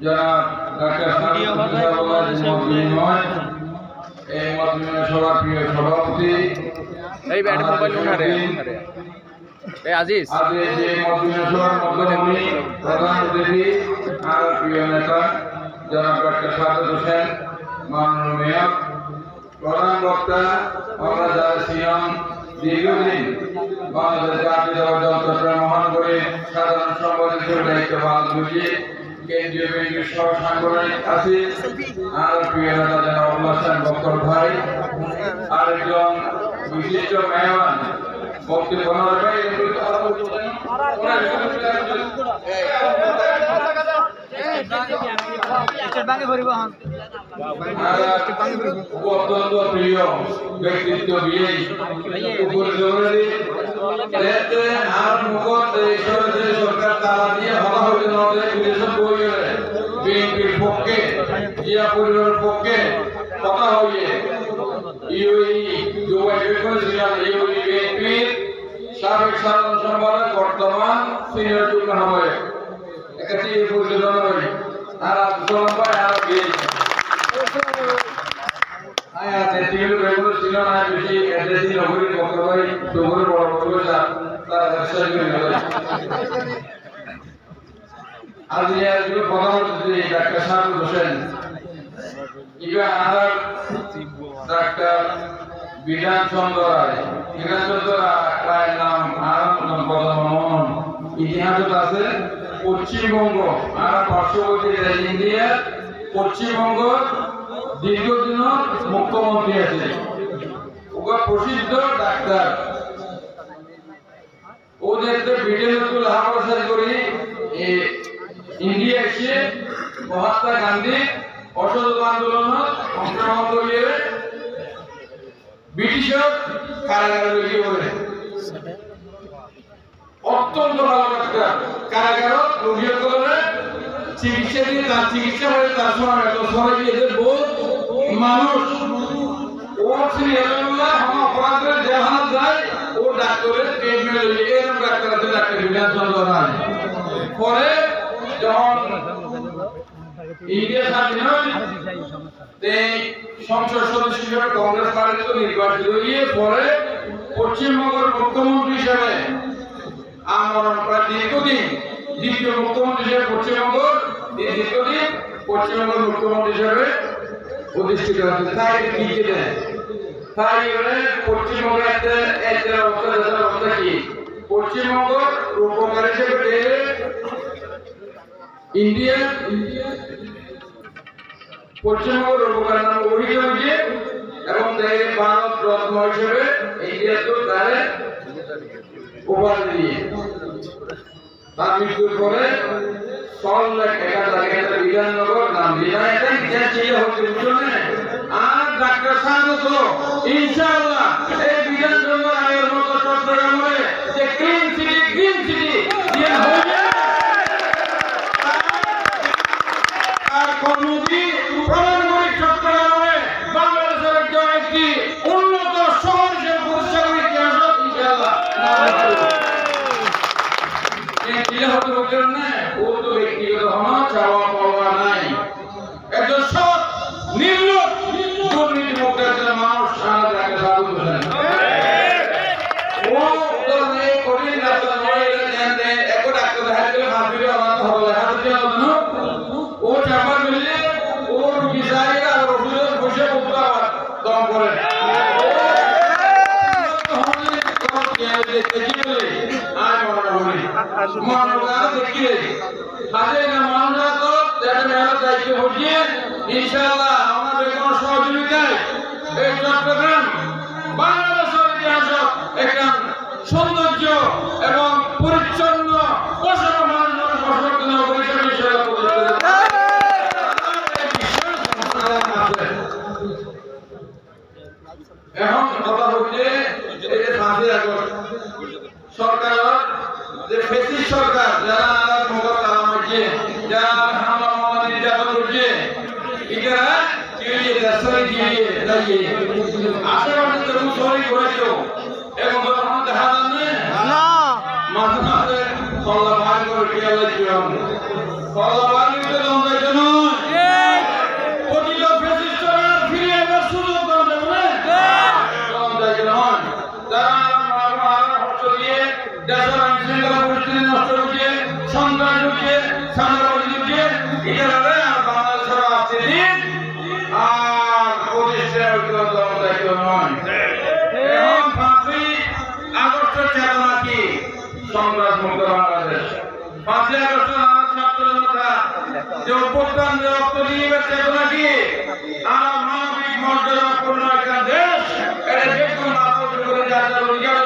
যারা ডাক্তার এই মতবিনিময় সভার প্রিয় সভাপতি এই ব্যাট মোবাইল উঠারে এই আজিজ আজকে যে মতবিনিময় সভার মধ্যমণি প্রধান অতিথি আর প্রিয় নেতা জনাব ডক্টর সাজ্জাদ হোসেন মাননীয় মেয়র, প্রধান বক্তা আমরা যারা ছিলাম দীর্ঘদিন বাংলাদেশ জাতীয়তাবাদী দল চট্টগ্রাম মহানগরীর সাধারণ সম্পাদকের দায়িত্ব পালন করছি, কেন্দ্রীয় বিএনপির সহ সাংগঠনিক আছি আর প্রিয় নেতা জনাব আবুল হাসান বক্কর ভাই, আরেকজন বিশিষ্ট মেহমান বক্তব্য ভাই অত্যন্ত প্রিয় ব্যক্তিত্ব দিয়ে সরকার তারা দিয়ে হওয়া হয়েছে বিএনপির পক্ষে জিয়া পরিবারের পক্ষে কথা হইয়ে বিএনপির সাবেক সাধারণ সম্পাদক বর্তমান সিনিয়র যুগ্ম আহ্বায়ক একাধিক পরিচালনা হয় আর আব্দুল ভাই আর ডাক্তার সাজ্জাদ হোসেন ডাক্তার বিধান চন্দ্র রায়, বিধান চন্দ্র রায়ের নাম মনন ইতিহাস আছে পশ্চিমবঙ্গ আর পার্শ্ববর্তী ইন্ডিয়ার পশ্চিমবঙ্গ দীর্ঘদিন মুখ্যমন্ত্রী আছে, ওরা প্রসিদ্ধ ডাক্তার ওদের ব্রিটেনের লাভাবাসার করি ইন্ডিয়া এসে মহাত্মা গান্ধী অসহযোগ আন্দোলন অংশগ্রহণ করিয়ে ব্রিটিশের কারাগারে রেখে বলে অত্যন্ত ভালো ডাক্তার কারাগার রোগী করে চিকিৎসা দিয়ে তার চিকিৎসা হয়ে তার সময় এত সময় দিয়ে বহু মানুষ ও অপরাধের দেহানা যায় ও ডাক্তারের ট্রিটমেন্ট এরকম ডাক্তার আছে ডাক্তার বিধান চন্দ্র রায়। পরে যখন ইন্ডিয়া স্বাধীন হয় সংসদ সদস্য হিসেবে কংগ্রেস পার্টিতে নির্বাচিত হয়ে পরে পশ্চিমবঙ্গের মুখ্যমন্ত্রী হিসেবে আমরণ প্রায় দীর্ঘদিন দ্বিতীয় মুখ্যমন্ত্রী হিসেবে পশ্চিমবঙ্গের মুখ্যমন্ত্রী হিসেবে প্রতিষ্ঠিত হচ্ছে। তাই কি দেয় তাই পশ্চিমবঙ্গের একটা অবস্থা কি পশ্চিমবঙ্গ রূপকার হিসেবে ইন্ডিয়া পশ্চিমবঙ্গ রূপকার নাম অভিহিত হয়েছে এবং ভারত রত্ন হিসেবে ইন্ডিয়া তো তারে উপাধি দিয়ে তার মৃত্যুর পরে বিধাননগর নাম আর ডাক্তার সাজ্জাদ ইনশাআল্লাহ এই বিধাননগর আগের মতো চট্টগ্রামে যে গ্রিন সিটি আর কর্মী প্রমাণ করে চট্টগ্রামে বাংলাদেশের একটি উন্নত শহর হিসেবে প্রতিষ্ঠা করে ইনশাআল্লাহ ও তো ব্যক্তিগত হওয়া চাওয়া পাওয়া নাই, একজন সৎ নির্লোভ দুর্নীতি মুক্ত একজন মানুষ ও তো নেই করি ডাক্তার নয় একো ডাক্তার দেখা গেলে মারপিটে অনাথ হবে ও চাপা মিললে ও রুগী যায় আর ওষুধের বসে মুক্ত দম করে ইনশাআল্লাহ আমাদের কোন সহযোগিতায় এই চট্টগ্রাম বাংলাদেশের ইতিহাস একটা সৌন্দর্য এবং পরিচ্ছন্ন এখন কথা হচ্ছে এই যে 5 আগস্ট সরকার যে ফেসিস সরকার যারা মোগল তারা মাঝে যারা হামলা মামলা নির্যাতন করছে এরা কি দেশে গিয়ে দাঁড়িয়ে আশেপাশে তো সরি করেছো এবং তখন দেখা যায় না মাঝে মাঝে কল্লা ভাই করে খেয়াল কল্লা ভাই তো ছাত্রবাদী যুদ্ধের ইতিহাসে আর বাংলাদেশের রাজনীতির আর প্রতিষ্ঠা দায়িত্ব নয়। এখন 5ই আগস্টের চেতনা কি? সংগ্রাম মুক্ত বাংলাদেশ। 5ই আগস্টের আমার ছাত্র জনতা যে অভ্যুত্থান যে রক্ত নিয়ে চেতনা কি? আর মানবিক মর্যাদাপূর্ণ একটা দেশ, এটা যে কোনো আপত্তি করে যার অধিকার